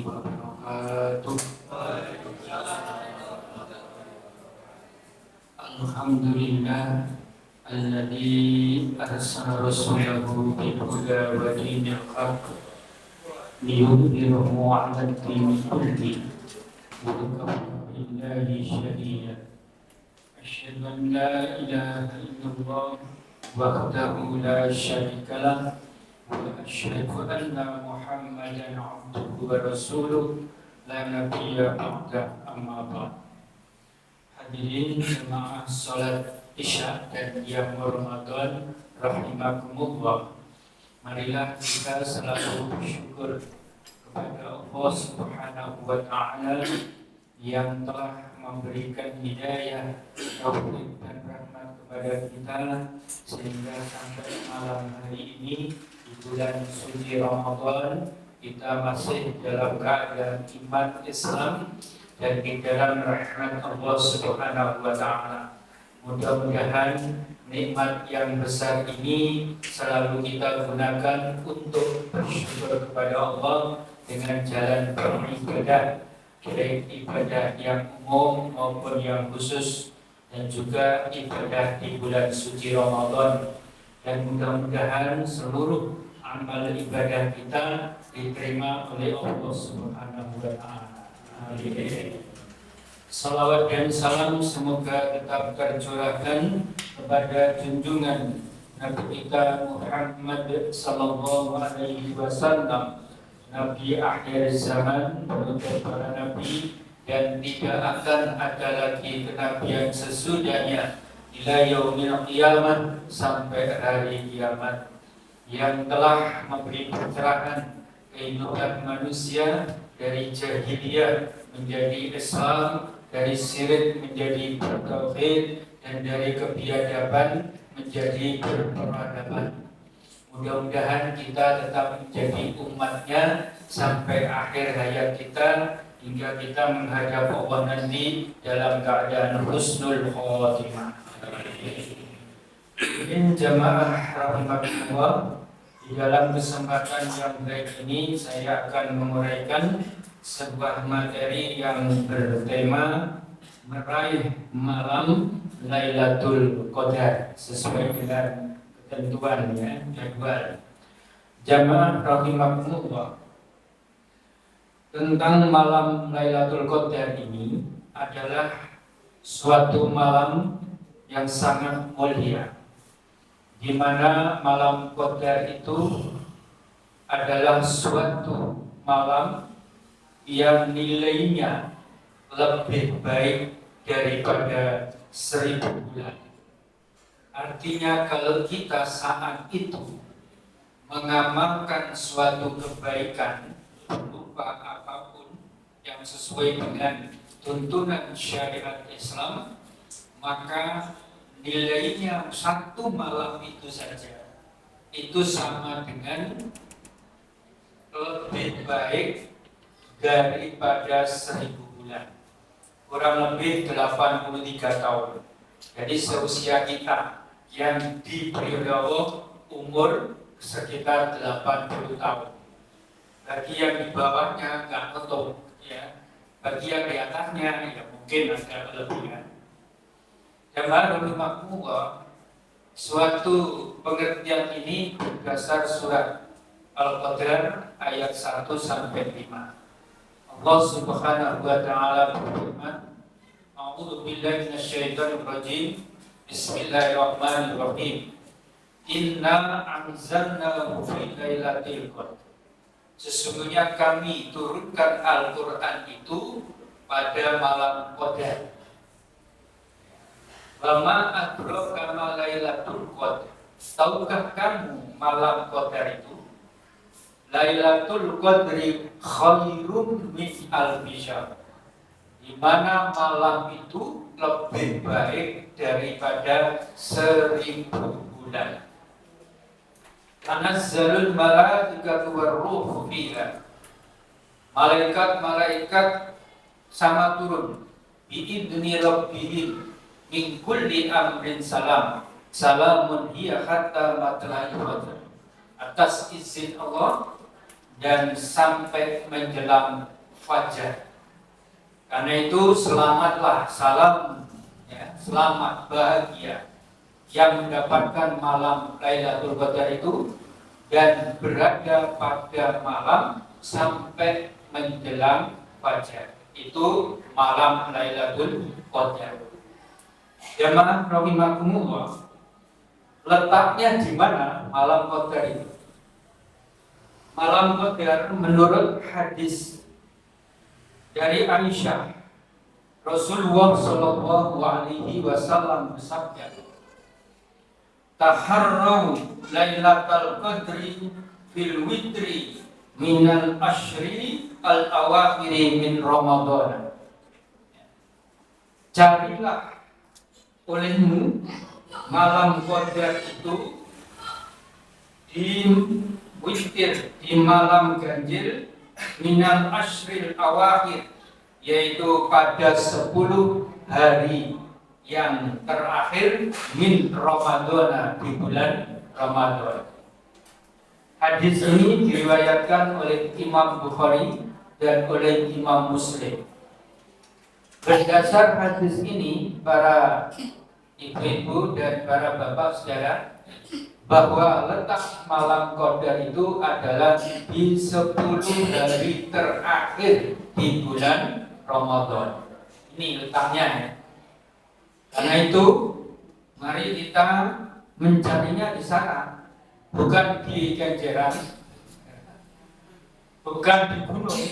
wabarakatuh. Alhamdulillah alladzi arsala rasulahu bil huda wa dinil haqq liyudhhirahu 'ala ad-dini kullihi wa kafa billahi shahida. Asyhadu an la ilaha illallah wahdahu la syarika lah wa asyhadu anna Muhammadan 'abduhu wa rasuluh la nabiyya ba'da, amma ba'd. Hadirin jemaah salat Isya dan qiyam Ramadan rahimakumullah. Marilah kita selalu bersyukur kepada Allah Subhanahu wa taala yang telah memberikan hidayah, taufik dan rahmat kepada kita sehingga sampai malam hari ini di bulan suci Ramadan kita masih dalam keadaan iman Islam dan di dalam rahmat Allah Subhanahu wa taala. Mudah-mudahan nikmat yang besar ini selalu kita gunakan untuk bersyukur kepada Allah dengan jalan beribadah, baik ibadah yang umum maupun yang khusus, dan juga ibadah di bulan suci Ramadan. Dan mudah-mudahan seluruh amal ibadah kita diterima oleh Allah Subhanahu wa taala. Amin. Salawat dan salam semoga tetap tercurahkan kepada junjungan Nabi kita Muhammad sallallahu alaihi wasallam, Nabi akhir zaman, penutup para nabi, dan tidak akan ada lagi kenabian sesudahnya ila yaumil qiyamah, sampai hari kiamat, yang telah memberi pencerahan kehidupan manusia dari jahiliyah menjadi Islam, dari syirik menjadi bertauhid, dan dari kebiadaban menjadi berperadaban. Mudah-mudahan kita tetap menjadi umatnya sampai akhir hayat kita, hingga kita menghadap Allah nanti dalam keadaan husnul khotimah. Ini jamaah rahimakumullah, di dalam kesempatan yang baik ini saya akan menguraikan sebuah materi yang bertema meraih malam Lailatul Qadar sesuai dengan ketentuan jadwal. Jamaah rahimakumullah, tentang malam Lailatul Qadar ini adalah suatu malam yang sangat mulia, di mana malam Qadar itu adalah suatu malam yang nilainya lebih baik daripada 1000 bulan. Artinya kalau kita saat itu mengamalkan suatu kebaikan berupa apapun yang sesuai dengan tuntunan syariat Islam, maka nilainya satu malam itu saja itu sama dengan lebih baik daripada 1000 bulan, kurang lebih 83 tahun. Jadi seusia kita yang diberi Allah umur sekitar 80 tahun. Bagi yang di bawahnya nggak ngetok, ya. Bagi yang di atasnya ya mungkin agak kelebihan. Jamaah rahimakumullah, suatu pengertian ini berdasar surat Al-Qadar ayat 1 sampai 5. Allah Subhanahu wa taala berfirman, A'udzu billahi minasyaitonir rajim. Bismillahirrahmanirrahim. Inna anzalnahu fi lailatul qadar. Sesungguhnya kami turunkan Al-Qur'an itu pada malam Qadar. Wama adraka ma lailatul qadar. Tahukah kamu malam Qadar itu? Lailatul Qadri khairum min alfi syahr. Di mana malam itu lebih baik daripada 1000 bulan. Tanazzalul malaikatu warruhu fiha. Malaikat-malaikat sama turun biidzni rabbihim min kulli amrin salam. Salamun hiya hatta matla'il fajr. Atas izin Allah dan sampai menjelang fajar. Karena itu selamatlah, salam ya, selamat bahagia yang mendapatkan malam Lailatul Qadar itu dan berada pada malam sampai menjelang fajar. Itu malam Lailatul Qadar. Jamaah rahimakumullah, letaknya di mana malam Qadar itu? Malam Qadar menurut hadis dari Aisyah, Rasulullah Shallallahu Alaihi Wasallam bersabda, "Taharraw Lailatul Qadri fil witri minal ashri al awakhiri min Ramadan." Carilah olehmu malam Qadar itu di witir, di malam ganjil minal ashril awakhir, yaitu pada 10 hari yang terakhir min Ramadan, di bulan Ramadan. Hadis ini diriwayatkan oleh Imam Bukhari dan oleh Imam Muslim. Berdasar hadis ini, para ibu-ibu dan para bapak saudara, bahwa letak malam Qadar itu adalah di 10 hari terakhir di bulan Ramadan. Ini letaknya ya. Karena itu mari kita mencarinya di sana, bukan di Kenjeran, bukan di gunung,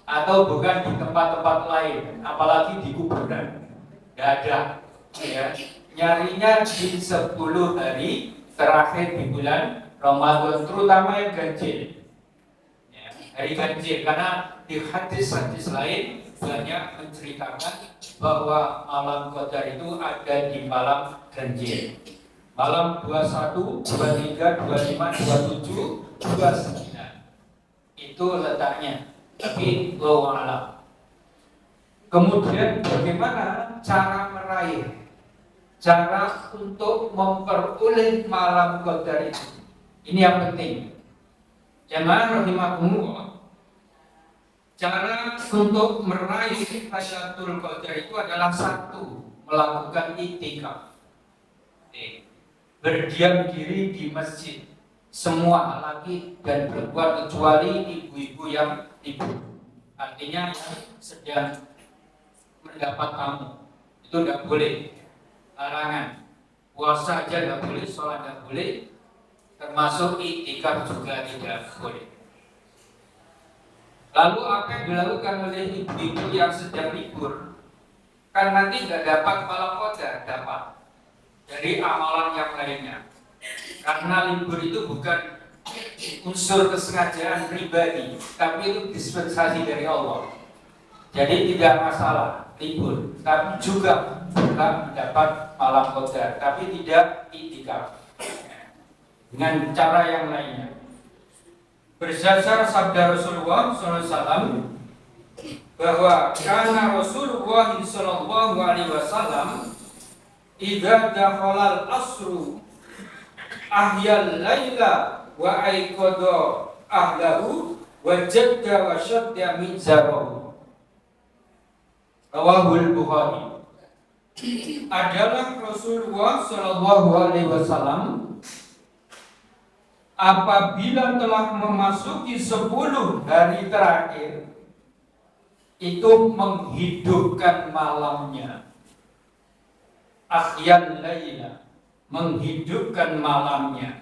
atau bukan di tempat-tempat lain, apalagi di kuburan. Tidak ada ya. Nyarinya di 10 hari terakhir di bulan Ramadan, terutama yang ganjil ya, hari ganjil, karena di hadis-hadis lain banyak menceritakan bahwa malam Qadar itu ada di malam ganjil, malam 21, 23, 25, 27, 29 itu letaknya. Tapi wallahu a'lam. Kemudian bagaimana cara meraih, cara untuk memperoleh malam Qadar itu? Ini yang penting. Jamaah rahimakumullah, cara untuk meraih Lailatul Qadar itu adalah satu, melakukan i'tikaf. Berdiam diri di masjid, semua laki dan perempuan kecuali ibu-ibu yang artinya yang sedang mendapat tamu, itu tidak boleh, larangan. Puasa aja tidak boleh, sholat tidak boleh, termasuk i'tikaf juga tidak boleh. Lalu apa yang dilakukan oleh ibu-ibu yang sedang libur? Kan nanti tidak dapat malam Qadar, dapat dari amalan yang lainnya. Karena libur itu bukan unsur kesengajaan pribadi, tapi itu dispensasi dari Allah. Jadi tidak masalah libur, tapi juga berhak mendapat malam Qadar, tapi tidak i'tikaf dengan cara yang lainnya. Berdasar sabda Rasulullah SAW bahwa karena Rasulullah SAW idza dakhala al-asru ahyal laila wa aiqadha ahlahu wa jadda wa shadda min zarahu. Rawahul Bukhari. Adalah Rasulullah sallallahu alaihi wasallam apabila telah memasuki 10 hari terakhir itu menghidupkan malamnya. Ahyal laila, menghidupkan malamnya.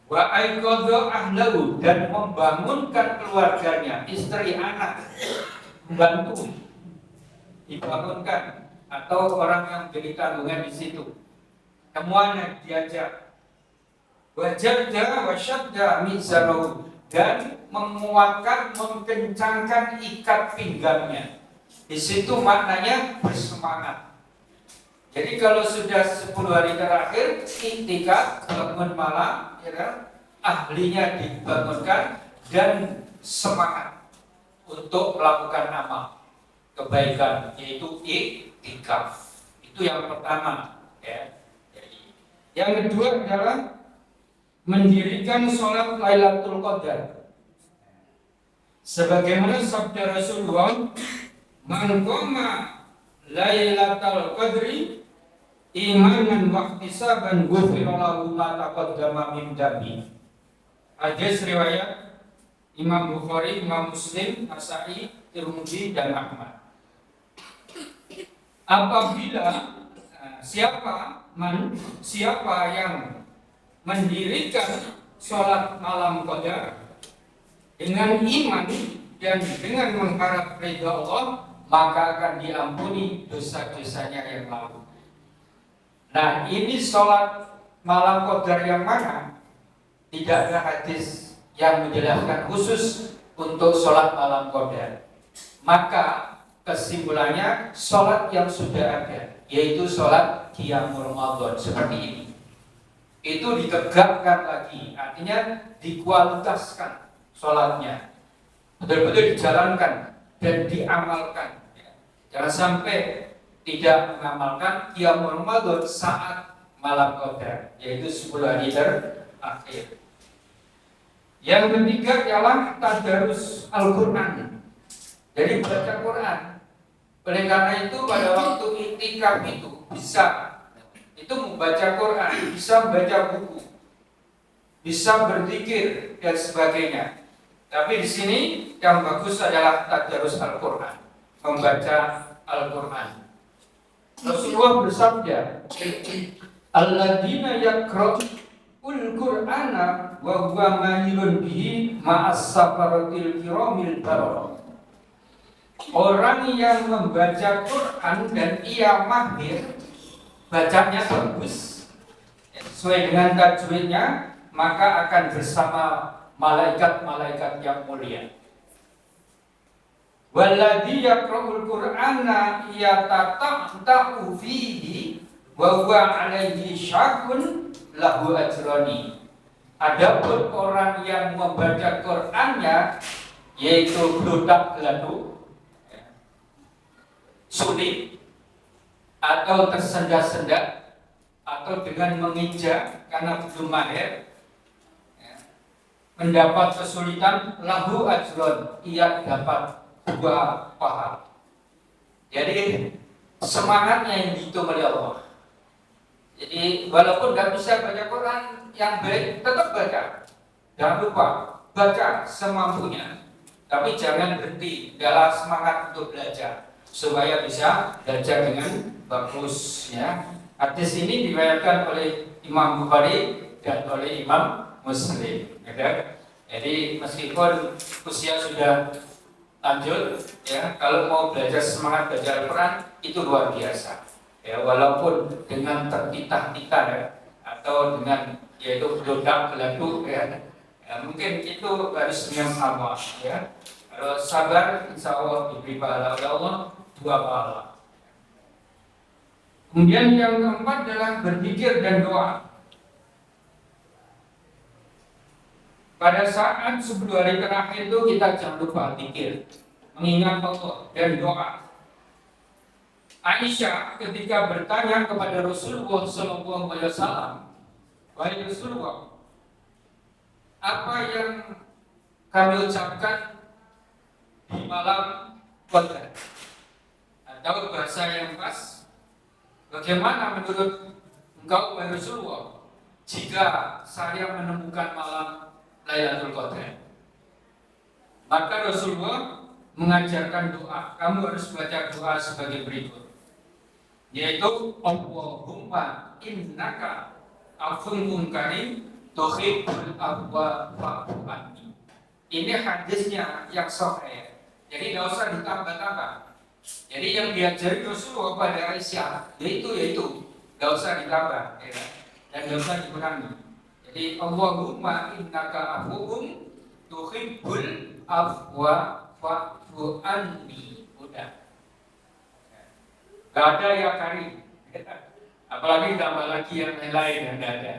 Wa aiqadha ahlahu, dan membangunkan keluarganya, istri, anak, membantu, dibangunkan, atau orang yang jadi tanggungan di situ, semuanya diajak. Wa jadda wa shadda mizarahu, dan menguatkan, mengencangkan ikat pinggangnya. Di situ maknanya bersemangat. Jadi kalau sudah 10 hari terakhir i'tikaf, bangun malam, ya, ahlinya dibangunkan dan semangat untuk melakukan amal kebaikan, yaitu i'tikaf. Itu yang pertama ya. Jadi, yang kedua adalah mendirikan sholat Lailatul Qadar. Sebagaimana sabda Rasulullah, "Man qama Lailatul Qadri imanan wa ihtisaban ghufira lahu ma taqaddama min dhanbi." Hadis riwayat Imam Bukhari, Imam Muslim, Nasa'i, Tirmidzi dan Ahmad. Apabila siapa yang mendirikan sholat malam qadar dengan iman dan dengan mengharap ridha Allah, maka akan diampuni dosa-dosanya yang lalu. Nah, ini sholat malam qadar yang mana? Tidak ada hadis yang menjelaskan khusus untuk sholat malam qadar. Maka kesimpulannya sholat yang sudah ada, yaitu sholat qiyamul Ramadan seperti ini, itu ditegakkan lagi, artinya dikualitaskan sholatnya, betul-betul dijalankan dan diamalkan. Jangan sampai tidak mengamalkan qiyamul Ramadan saat malam qadar, yaitu 10 hari terakhir. Yang ketiga ialah tadarus Al-Quran. Jadi baca Quran. Oleh karena itu pada waktu iktikaf itu bisa itu membaca Quran, bisa membaca buku, bisa berzikir dan sebagainya. Tapi di sini yang bagus adalah tadarus Al-Quran, membaca Al-Quran. Rasulullah bersabda, "Alladzina yaqra'ul Qur'ana wa huwa mahirun bihi ma'as safaratil kiramil bararah." Orang yang membaca Quran dan ia mahir, bacanya bagus sesuai dengan tajwidnya, maka akan bersama malaikat-malaikat yang mulia. Walladzi yaqra'ul Qur'ana yatata'u fihi wa huwa 'alaihi syaqqun lahu ajrani. Adapun orang yang membaca Qur'annya, yaitu geludak-geladu, sulit atau tersendat-sendat atau dengan menginjak karena belum mahir, mendapat kesulitan, lahu ajron, ia dapat 2 pahala. Jadi semangatnya yang dihitung oleh Allah. Jadi walaupun nggak bisa baca Quran yang baik, tetap baca. Jangan lupa baca semampunya, tapi jangan berhenti dalam semangat untuk belajar supaya bisa belajar dengan bagus. Ya, hadis ini diriwayatkan oleh Imam Bukhari dan oleh Imam Muslim. Ya. Jadi meskipun usia sudah lanjut, ya, kalau mau belajar semangat belajar Al-Quran itu luar biasa. Ya, walaupun dengan tertitah-titah ya, atau dengan yaitu geludak geladu ya, mungkin itu harus dengan sama ya. Kalau sabar, insya Allah diberi pahala oleh Allah 2 pahala. Kemudian yang keempat adalah berzikir dan doa. Pada saat 10 hari terakhir itu kita jangan lupa zikir, mengingat Allah dan doa. Aisyah ketika bertanya kepada Rasulullah SAW, "Wahai Rasulullah, apa yang kami ucapkan di malam Qadar?" Atau bahasa yang pas, bagaimana menurut engkau wahai Rasulullah jika saya menemukan malam Lailatul Qadar? Maka Rasulullah mengajarkan doa. Kamu harus baca doa sebagai berikut, yaitu Allahumma innaka afuwwun karim tuhibbul afwa fa'fu anni. Ini hadisnya yang sahih. Jadi tidak usah ditambah-tambah. Jadi yang diajari Rasulullah pada Aisyah yaitu tidak usah ditambah ya, dan tidak usah dikurangi. Jadi Allahumma innaka afuwwun tuhibbul afwa fa'fu anni. Udah. Gak ada ya karim. Apalagi tambah lagi yang lain yang tidak ada.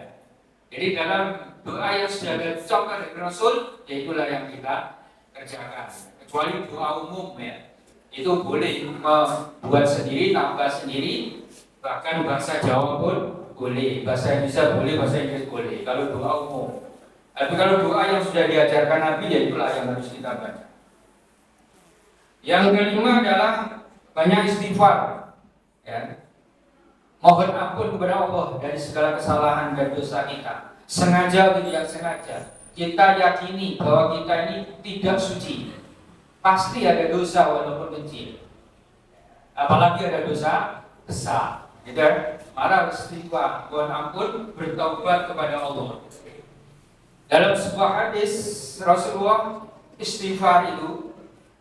Jadi dalam doa yang sudah diucapkan dari Rasul, yaitulah yang kita kerjakan. Kecuali doa umum ya, itu boleh membuat sendiri, tambah sendiri, bahkan bahasa Jawa pun boleh, bahasa Indonesia boleh, bahasa Inggris boleh. Kalau doa umum. Tapi kalau doa yang sudah diajarkan Nabi, ya itulah yang harus kita baca. Yang kelima adalah banyak istighfar. Ya. Mohon ampun kepada Allah dari segala kesalahan dan dosa kita. Sengaja atau tidak sengaja. Kita yakini bahwa kita ini tidak suci. Pasti ada dosa walaupun kecil. Apalagi ada dosa besar. Gitu. Maka istighfar, mohon ampun, bertaubat kepada Allah. Dalam sebuah hadis Rasulullah, istighfar itu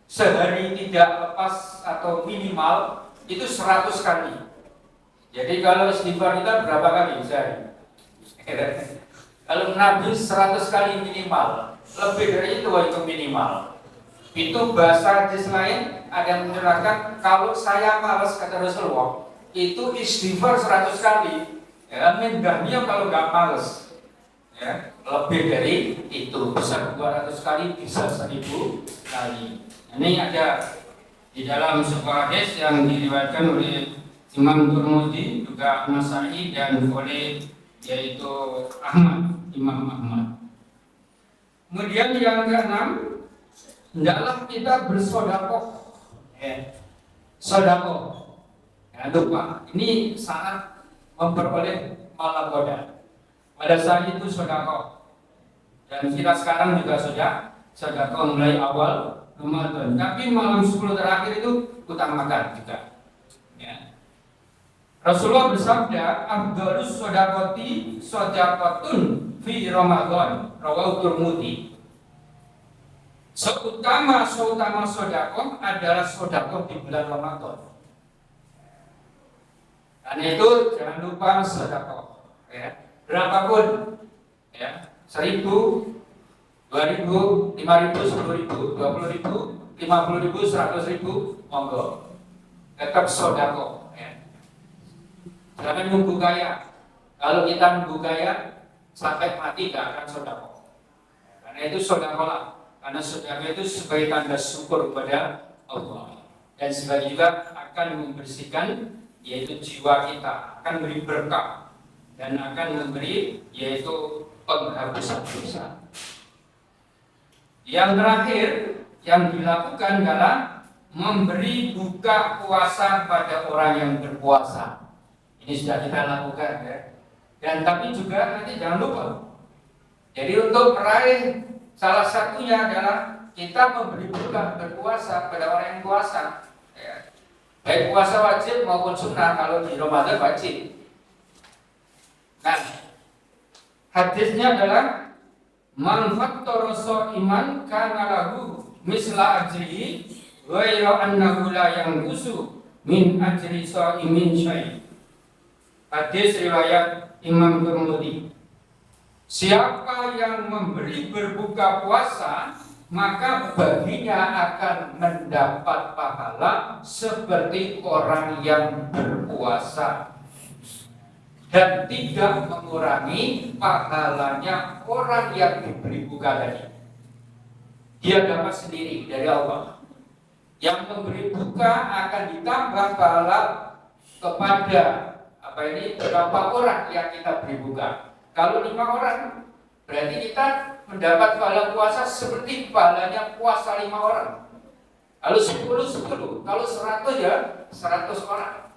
sehari tidak lepas atau minimal itu 100 kali. Jadi kalau istighfar kita berapa kali sehari? Kalau Nabi 100 kali minimal, lebih dari itu minimal. Itu bahasa hadis lain ada yang menerangkan kalau saya malas, kata Rasulullah, itu istighfar 100 kali. Ya, mendahnya kalau nggak malas. Ya, lebih dari itu, bisa 200 kali, bisa 1000 kali. Ini ada di dalam sebuah hadis yang diriwayatkan oleh Imam Tirmidzi, juga Nasai, dan oleh yaitu Imam Ahmad. Kemudian yang keenam, hendaklah kita bersedekah. Sedekah. Ya, lupa. Ini sangat memperoleh malakoda. Pada saat itu sedekah. Dan kita sekarang juga sudah sedekah mulai awal Ramadan. Tapi malam 10 terakhir itu utamakan juga. Ya. Rasulullah bersabda, "Afdhalus shadaqati shadaqatun fi Ramadan." Rawahu Tirmidzi. Seutama sedekah adalah sedekah di bulan Ramadan. Karena itu jangan lupa sedekah. Ya. Berapapun, ya, 1000, 2000, 5000, 10.000, 20.000, 50.000, 100.000, monggo. Tetap sedekah. Jangan nunggu kaya. Kalau kita nunggu kaya sampai mati gak akan sedekah. Karena itu sedekahlah. Karena sedekah itu sebagai tanda syukur kepada Allah. Dan sebagai juga akan membersihkan yaitu jiwa kita, akan memberi berkah dan akan memberi yaitu penghapusan dosa. Yang terakhir yang dilakukan adalah memberi buka puasa pada orang yang berpuasa. Ini sudah kita lakukan ya. Dan tapi juga nanti jangan lupa. Jadi untuk meraih salah satunya adalah kita memberi buka berpuasa pada orang yang puasa. Ya. Baik puasa wajib maupun sunnah, kalau di Ramadan wajib. Nah, hadisnya adalah man fattara sha'iman kana lahu misla ajrihi ghairu annahu la yanqusu min ajri sha'imin syai'. Hadis riwayat Imam Tirmidzi. Siapa yang memberi berbuka puasa, maka baginya akan mendapat pahala seperti orang yang berpuasa dan tidak mengurangi pahalanya orang yang diberi buka tadi. Dia dapat sendiri dari Allah. Yang memberi buka akan ditambah pahala kepada berapa orang yang kita beri buka. Kalau 5 orang, berarti kita mendapat pahala puasa seperti pahalanya puasa 5 orang. Kalau 10, kalau 100 ya 100 orang.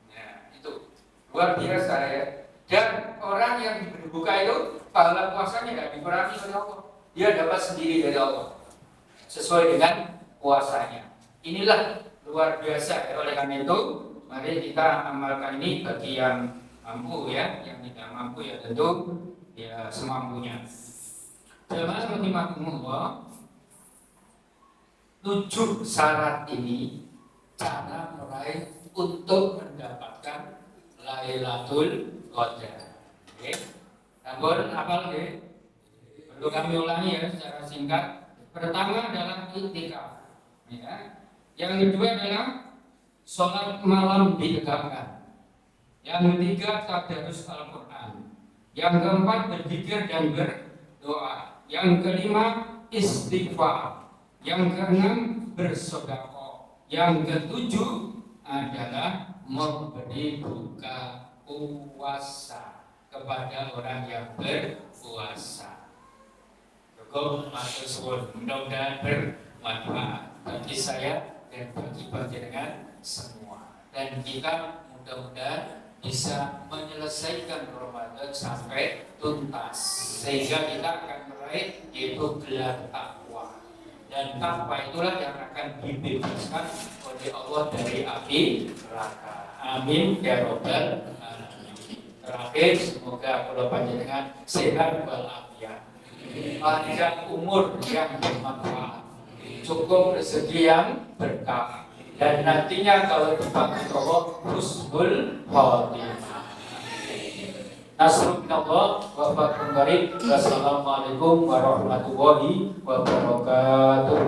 Ya, itu luar biasa ya. Dan orang yang diberi buka itu pahala puasanya tidak dikurangi oleh Allah. Dia dapat sendiri dari Allah sesuai dengan puasanya. Inilah luar biasa ya. Oleh karena itu, mari kita amalkan ini bagi yang mampu ya, yang tidak mampu ya tentu ya semampunya. Jemaah rahimakumullah, 7 syarat ini cara meraih untuk mendapatkan Lailatul Qadar. Oke. Namun hafal nggih? Perlu kami ulangi ya secara singkat. Pertama adalah iktikaf. Ya. Yang kedua adalah sholat malam ditegakkan. Yang ketiga tadarus Al-Quran. Yang keempat berzikir dan berdoa. Yang kelima istighfar. Yang keenam bersedekah. Yang ketujuh adalah memberi buka puasa kepada orang yang berpuasa. Cukup matur suwun, mudah-mudahan bermanfaat bagi saya dan bagi panjenengan semua. Dan kita mudah-mudahan bisa menyelesaikan Ramadan sampai tuntas, sehingga kita akan meraih yaitu gelar takwa. Dan takwa itulah yang akan dibebaskan oleh Allah dari api neraka. Amin ya robbal alamin. Terakhir, semoga kula panjenengan sehat walafiat, panjang umur yang bermanfaat, cukup rezeki yang berkah, dan nantinya kalau dipanggil Allah husnul khotimah. Nasrul minallah wa fathun qarib. Wassalamualaikum warahmatullahi wabarakatuh.